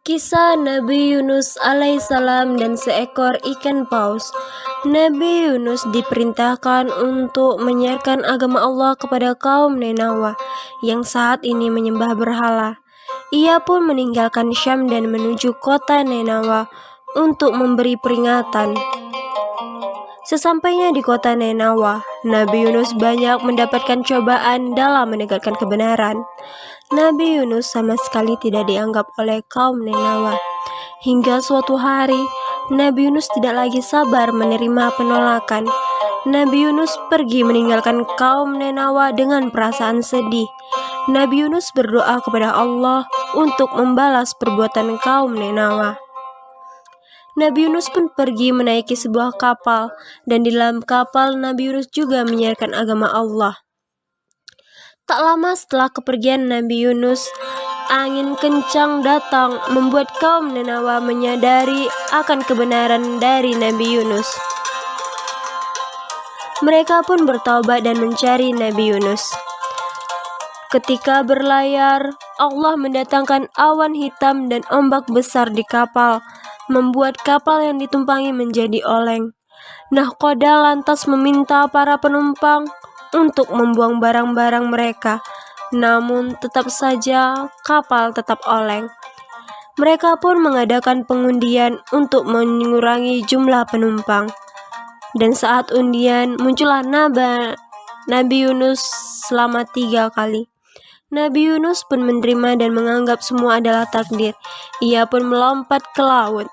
Kisah Nabi Yunus alaihissalam dan seekor ikan paus. Nabi Yunus diperintahkan untuk menyiarkan agama Allah kepada kaum Ninawa yang saat ini menyembah berhala. Ia pun meninggalkan Syam dan menuju kota Ninawa untuk memberi peringatan. Sesampainya di kota Ninawa, Nabi Yunus banyak mendapatkan cobaan dalam menegakkan kebenaran. Nabi Yunus sama sekali tidak dianggap oleh kaum Ninawa. Hingga suatu hari, Nabi Yunus tidak lagi sabar menerima penolakan. Nabi Yunus pergi meninggalkan kaum Ninawa dengan perasaan sedih. Nabi Yunus berdoa kepada Allah untuk membalas perbuatan kaum Ninawa. Nabi Yunus pun pergi menaiki sebuah kapal, dan di dalam kapal Nabi Yunus juga menyiarkan agama Allah. Tak lama setelah kepergian Nabi Yunus, angin kencang datang membuat kaum Ninawa menyadari akan kebenaran dari Nabi Yunus. Mereka pun bertaubat dan mencari Nabi Yunus. Ketika berlayar, Allah mendatangkan awan hitam dan ombak besar di kapal, membuat kapal yang ditumpangi menjadi oleng. Nahkoda lantas meminta para penumpang untuk membuang barang-barang mereka, namun tetap saja kapal tetap oleng. Mereka pun mengadakan pengundian untuk mengurangi jumlah penumpang. Dan saat undian, muncullah Nabi Yunus selama 3 kali. Nabi Yunus pun menerima dan menganggap semua adalah takdir. Ia pun melompat ke laut.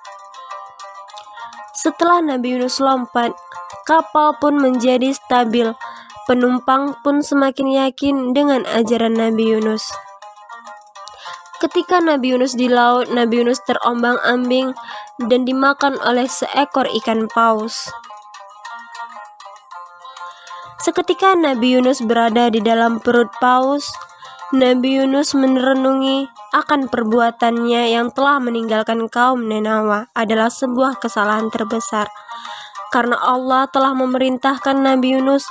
Setelah Nabi Yunus lompat, kapal pun menjadi stabil. Penumpang pun semakin yakin dengan ajaran Nabi Yunus. Ketika Nabi Yunus di laut, Nabi Yunus terombang-ambing dan dimakan oleh seekor ikan paus. Seketika Nabi Yunus berada di dalam perut paus, Nabi Yunus merenungi akan perbuatannya yang telah meninggalkan kaum Ninawa adalah sebuah kesalahan terbesar, karena Allah telah memerintahkan Nabi Yunus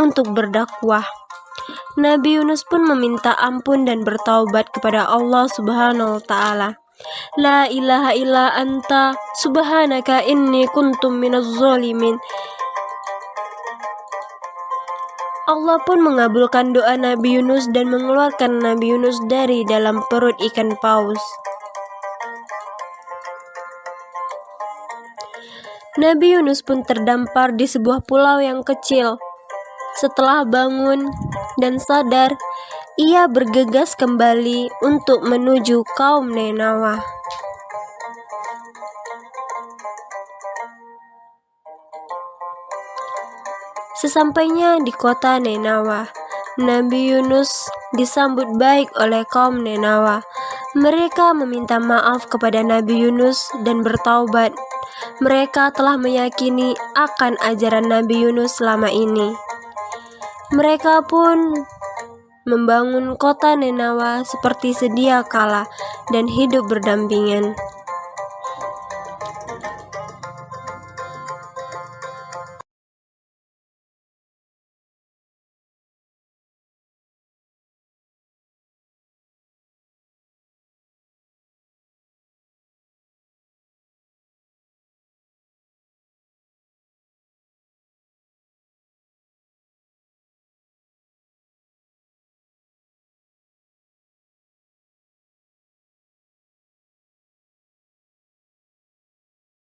untuk berdakwah. Nabi Yunus pun meminta ampun dan bertaubat kepada Allah Subhanahu wa Ta'ala. La ilaha illa anta subhanaka inni kuntum minaz zalimin. Allah pun mengabulkan doa Nabi Yunus dan mengeluarkan Nabi Yunus dari dalam perut ikan paus. Nabi Yunus pun terdampar di sebuah pulau yang kecil. Setelah bangun dan sadar, ia bergegas kembali untuk menuju kaum Ninawa. Sesampainya di kota Ninawa, Nabi Yunus disambut baik oleh kaum Ninawa. Mereka meminta maaf kepada Nabi Yunus dan bertaubat. Mereka telah meyakini akan ajaran Nabi Yunus selama ini. Mereka pun membangun kota Ninawa seperti sedia kala dan hidup berdampingan.